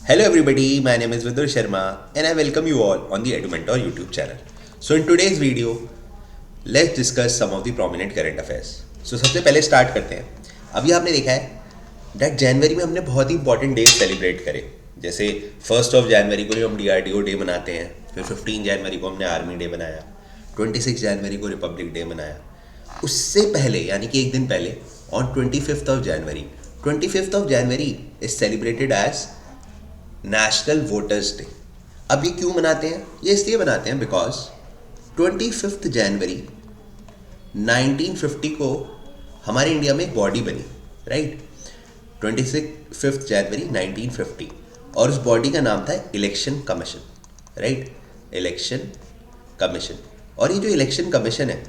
Hello everybody, my name is Vidur Sharma and I welcome you all on the EduMentor YouTube channel. So in today's video, let's discuss some of the prominent current affairs. So सबसे पहले start करते हैं. अभी आपने देखा है that जनवरी में हमने बहुत ही इंपॉर्टेंट डे सेलिब्रेट करे. जैसे 1st ऑफ जनवरी को हम DRDO डे मनाते हैं, फिर 15 जनवरी को हमने आर्मी डे बनाया, 26 जनवरी को रिपब्लिक डे मनाया. उससे पहले यानी कि एक दिन पहले on 25th of January is celebrated as National Voters Day. अब ये क्यों मनाते हैं? ये इसलिए मनाते हैं बिकॉज 25 जनवरी 1950 को हमारे इंडिया में एक बॉडी बनी, राइट. 25 जनवरी 1950 और उस बॉडी का नाम था election commission, right. Election commission. और ये जो इलेक्शन कमीशन है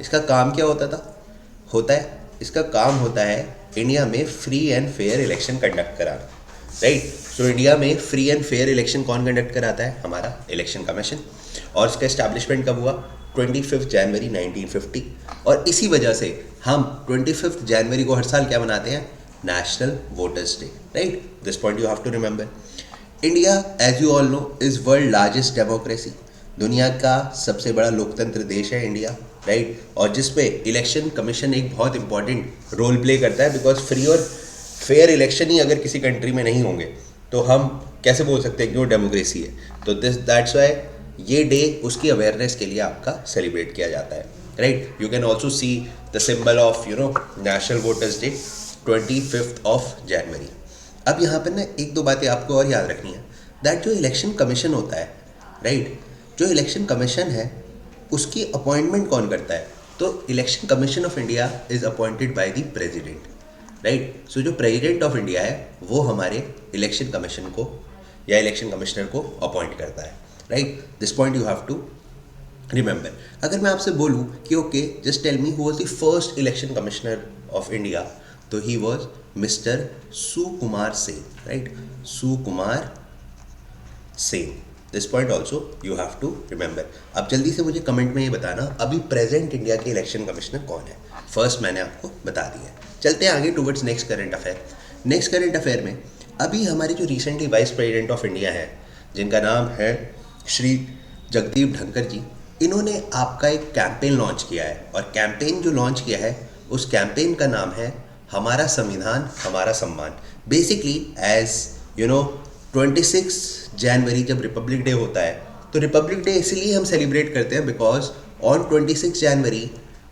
इसका काम क्या होता है इसका काम होता है इंडिया में free and fair election conduct कराना, राइट. सो इंडिया में फ्री एंड फेयर इलेक्शन कौन कंडक्ट कराता है? हमारा इलेक्शन कमीशन. और इसका एस्टैब्लिशमेंट कब हुआ? 25 जनवरी 1950. और इसी वजह से हम 25 जनवरी को हर साल क्या मनाते हैं? National Voters Day, right. This point you have to remember. India as you all know is world largest democracy. दुनिया का सबसे बड़ा लोकतंत्र देश है इंडिया, राइट. और जिसपे इलेक्शन कमीशन एक बहुत इंपॉर्टेंट रोल प्ले करता है बिकॉज फ्री और फेयर इलेक्शन ही अगर किसी कंट्री में नहीं होंगे तो हम कैसे बोल सकते हैं कि वो डेमोक्रेसी है. तो दैट्स वाई ये डे उसकी अवेयरनेस के लिए आपका सेलिब्रेट किया जाता है, right. You can also see the symbol of national Voters day 25 of January. अब यहाँ पर ना एक दो बातें आपको और याद रखनी है. दैट जो इलेक्शन कमीशन होता है, राइट, जो इलेक्शन कमीशन है उसकी अपॉइंटमेंट कौन करता है? तो election commission of India is appointed by the president, right. So जो प्रेसिडेंट ऑफ इंडिया है वो हमारे इलेक्शन कमीशन को या इलेक्शन कमिश्नर को अपॉइंट करता है, right. This point you have to remember. अगर मैं आपसे बोलूँ कि okay just tell me who was the first election commissioner of India, तो he was mister Sukumar Sen, right. Sukumar Sen. This point also you have to remember. अब जल्दी से मुझे कमेंट में ये बताना अभी प्रेजेंट इंडिया के इलेक्शन कमिश्नर कौन है. फर्स्ट मैंने आपको बता दिया है. चलते हैं आगे towards next current affair. Next current affair में अभी हमारे जो recently vice president of India है जिनका नाम है श्री जगदीप धनखड़ जी, इन्होंने आपका एक कैंपेन लॉन्च किया है. और कैंपेन जो लॉन्च किया है उस कैंपेन का नाम है हमारा संविधान हमारा सम्मान. बेसिकली एज 26 जनवरी जब रिपब्लिक डे होता है तो रिपब्लिक डे इसलिए हम सेलिब्रेट करते हैं बिकॉज ऑन 26 जनवरी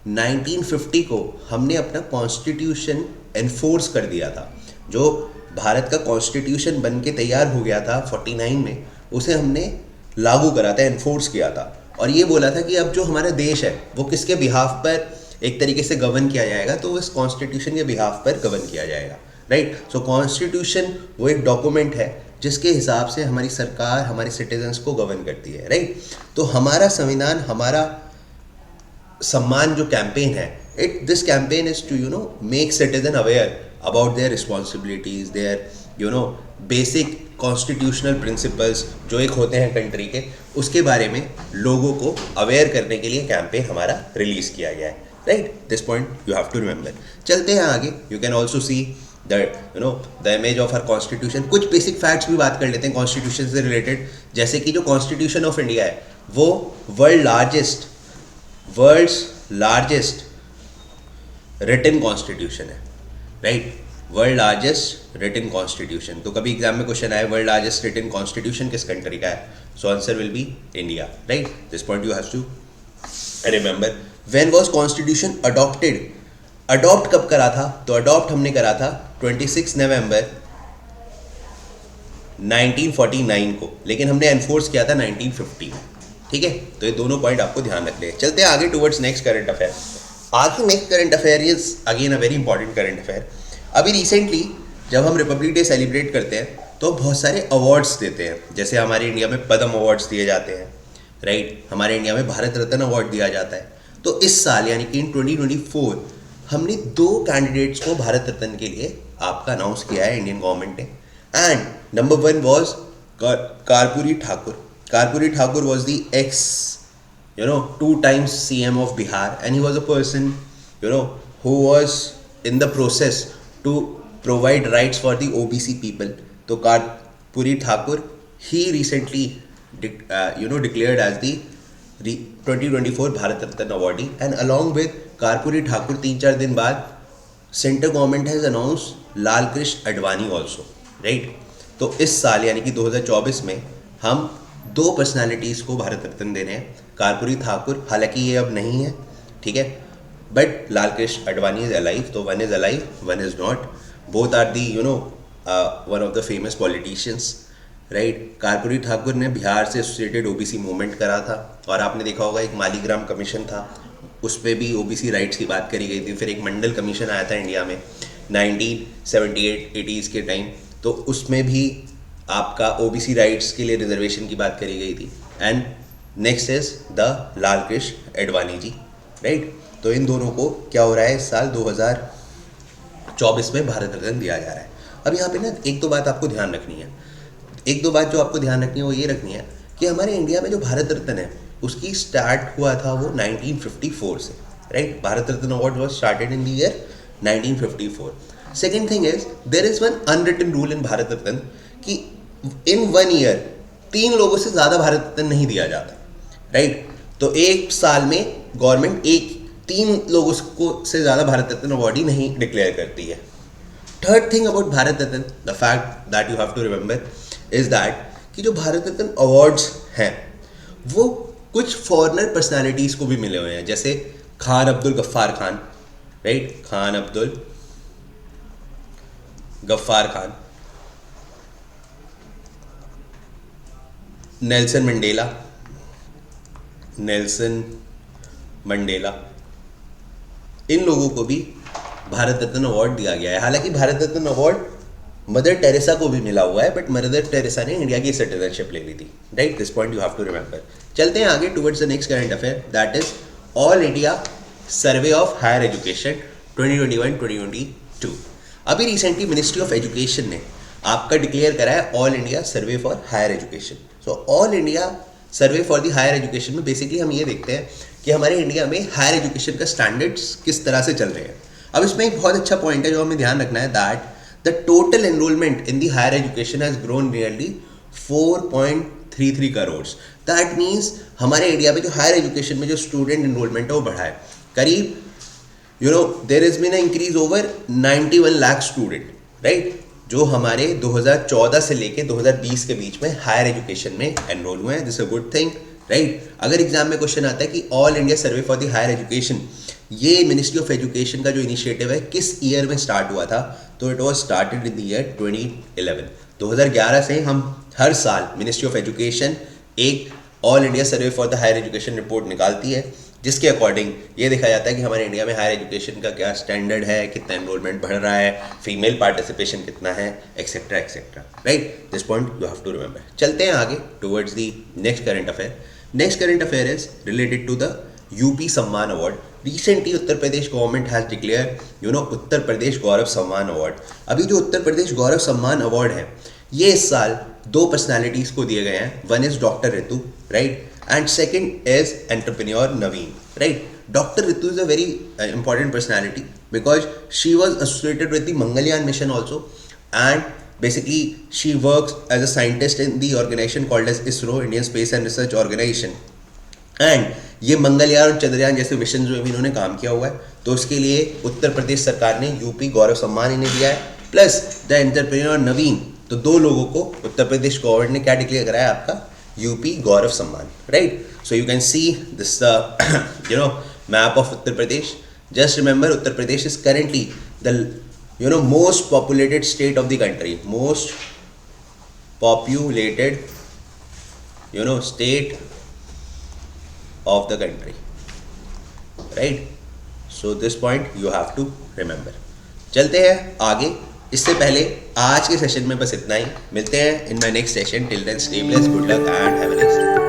1950 को हमने अपना कॉन्स्टिट्यूशन एनफोर्स कर दिया था. जो भारत का कॉन्स्टिट्यूशन बन के तैयार हो गया था 49 में, उसे हमने लागू करा था, एनफोर्स किया था. और ये बोला था कि अब जो हमारा देश है वो किसके बिहाफ पर एक तरीके से गवर्न किया जाएगा, तो इस कॉन्स्टिट्यूशन के बिहाफ पर गवर्न किया जाएगा, राइट. सो कॉन्स्टिट्यूशन वो एक डॉक्यूमेंट है जिसके हिसाब से हमारी सरकार हमारे सिटीजन्स को गवर्न करती है, राइट. तो हमारा संविधान हमारा सम्मान जो कैंपेन है, this campaign is to make citizen aware about their responsibilities, their basic constitutional principles जो एक होते हैं कंट्री के, उसके बारे में लोगों को अवेयर करने के लिए कैंपेन हमारा रिलीज किया गया है, right. This point you have to remember. चलते हैं आगे. You can also see the image of our constitution. कुछ बेसिक फैक्ट्स भी बात कर लेते हैं कॉन्स्टिट्यूशन से रिलेटेड. जैसे कि जो कॉन्स्टिट्यूशन ऑफ इंडिया है वो वर्ल्ड्स लार्जेस्ट रिटन कॉन्स्टिट्यूशन है, right. World largest written constitution. तो कभी एग्जाम में क्वेश्चन आए वर्ल्ड लार्जेस्ट रिटन कॉन्स्टिट्यूशन किस कंट्री का है, so answer will be India, right. This point you have to remember. When was constitution adopted? Adopt कब करा था? तो अडॉप्ट हमने करा था 26 नवंबर 1949 को, लेकिन हमने एनफोर्स किया था 1950 में, ठीक है. तो ये दोनों पॉइंट आपको ध्यान रखने हैं. चलते हैं आगे टुवर्ड्स नेक्स्ट करंट अफेयर. आगे next current affair is again a very important current affair. अभी रिसेंटली जब हम रिपब्लिक डे सेलिब्रेट करते हैं तो बहुत सारे अवार्ड्स देते हैं. जैसे हमारे इंडिया में पद्म अवार्ड्स दिए जाते हैं, राइट. हमारे इंडिया में भारत रत्न अवार्ड दिया जाता है. तो इस साल यानी कि इन 2024 हमने 2 कैंडिडेट्स को भारत रत्न के लिए आपका अनाउंस किया है इंडियन गवर्नमेंट ने. And number 1 was Karpoori Thakur. Karpoori Thakur was the x 2 times CM of Bihar, and he was a person who was in the process to provide rights for the OBC people. तो Puri Thakur, he recently declared as the 2024 Bharat Ratna awardee, and along with Karpoori Thakur 3-4 दिन बाद central government has announce Lal Krishna Advani also, right. तो इस साल यानी कि 2024 में हम 2 पर्सनालिटीज़ को भारत रत्न दे रहे हैं। कर्पूरी ठाकुर, हालांकि ये अब नहीं है, ठीक है, but Lal Krishna Advani is alive, तो one is alive, one is not, both are the one of the famous politicians, right. Karpoori Thakur ने बिहार से एसोसिएटेड ओबीसी मूवमेंट करा था, और आपने देखा होगा एक मालीग्राम कमीशन था, उस पर भी ओबीसी राइट्स की बात करी गई थी। फिर एक मंडल कमीशन आया था इंडिया में 1978-80s के टाइम, तो उसमें भी आपका ओबीसी राइट्स के लिए रिजर्वेशन की बात करी गई थी। And next is the Lal Krishna Advani ji, right. तो इन दोनों को क्या हो रहा है, इस साल 2024 में भारत रत्न दिया जा रहा है। अब यहाँ पे ना एक दो बात आपको ध्यान रखनी है, एक दो बात जो आपको ध्यान रखनी है वो ये रखनी है कि हमारे इंडिया में जो भारत रत्न है उसकी स्टार्ट हुआ था वो 1954 से, right. Bharat Ratna award was started in the year 1954। Second thing is there is one unwritten rule in Bharat Ratna कि इन 1 ईयर 3 लोगों से ज़्यादा भारत रत्न नहीं दिया जाता, राइट। तो एक साल में गवर्नमेंट 3 लोगों को से ज़्यादा भारत रत्न अवार्ड ही नहीं डिक्लेयर करती है। Third thing about Bharat Ratna, the fact that you have to remember is that कि जो भारत रत्न अवार्ड्स हैं वो कुछ फॉरेनर पर्सनालिटीज़ को भी मिले हुए हैं, जैसे Khan Abdul Ghaffar Khan, right, Khan Abdul Ghaffar Khan, Nelson Mandela, इन लोगों को भी भारत रत्न अवार्ड दिया गया है। हालांकि Bharat Ratna award Mother Teresa को भी मिला हुआ है, बट मदर टेरेसा ने इंडिया की सिटीजनशिप ले ली थी, right. This point you have to remember. चलते हैं आगे towards the next current affair, that is all India survey of higher education 2021-2022। अभी रिसेंटली मिनिस्ट्री ऑफ एजुकेशन ने आपका डिक्लेयर करा है all India survey for higher education. So all India survey for the higher education में basically हम ये देखते हैं कि हमारे इंडिया में हायर एजुकेशन का स्टैंडर्ड्स किस तरह से चल रहे हैं। अब इसमें एक बहुत अच्छा पॉइंट है जो हमें ध्यान रखना है, that the total enrollment in the higher education has grown nearly 4.33 crores. That means हमारे इंडिया में जो हायर एजुकेशन में जो स्टूडेंट एनरोलमेंट है वो बढ़ा है, करीब there has been an increase over 91 lakh student, right, जो हमारे 2014 से लेके 2020 के बीच में हायर एजुकेशन में एनरोल हुए हैं। This a good thing, right. अगर एग्जाम में क्वेश्चन आता है कि all India survey for the higher education, ये मिनिस्ट्री ऑफ एजुकेशन का जो इनिशिएटिव है किस ईयर में स्टार्ट हुआ था, तो it was started in the year 2011। 2011 से हम हर साल मिनिस्ट्री ऑफ एजुकेशन एक all India survey for the higher education report निकालती है, जिसके अकॉर्डिंग ये देखा जाता है कि हमारे इंडिया में हायर एजुकेशन का क्या स्टैंडर्ड है, कितना एनरोलमेंट बढ़ रहा है, फीमेल पार्टिसिपेशन कितना है, etcetera etcetera, right. This point you have to remember. चलते हैं आगे towards the next current affair. Next current affair is related to the UP Samman award. Recently Uttar Pradesh government has declare Uttar Pradesh Gaurav Samman award. अभी जो उत्तर प्रदेश गौरव सम्मान अवार्ड है ये इस साल 2 पर्सनालिटीज़ को दिए गए हैं। One is doctor Ritu, right, and second is entrepreneur Naveen, right. Doctor Ritu is a very important personality because she was associated with the Mangalyaan mission also, and basically she works as a scientist in the organization called as ISRO, Indian Space and Research Organization, and ये मंगलयान और चंद्रयान जैसे mission में भी इन्होंने काम किया हुआ है। तो उसके लिए उत्तर प्रदेश सरकार ने यूपी गौरव सम्मान इन्हें दिया है, प्लस द एंटरप्रेन्योर नवीन। तो 2 लोगों को उत्तर प्रदेश गवर्नमेंट ने क्या डिक्लेयर कराया, आपका यूपी गौरव सम्मान, right. So you can see this map of Uttar Pradesh. Just remember Uttar Pradesh is currently the most populated state of the country, most populated state of the country, right? So this point you have to remember. चलते हैं आगे। इससे पहले आज के session में बस इतना ही। मिलते हैं in my next session. Till then stay blessed, good luck and have a nice day.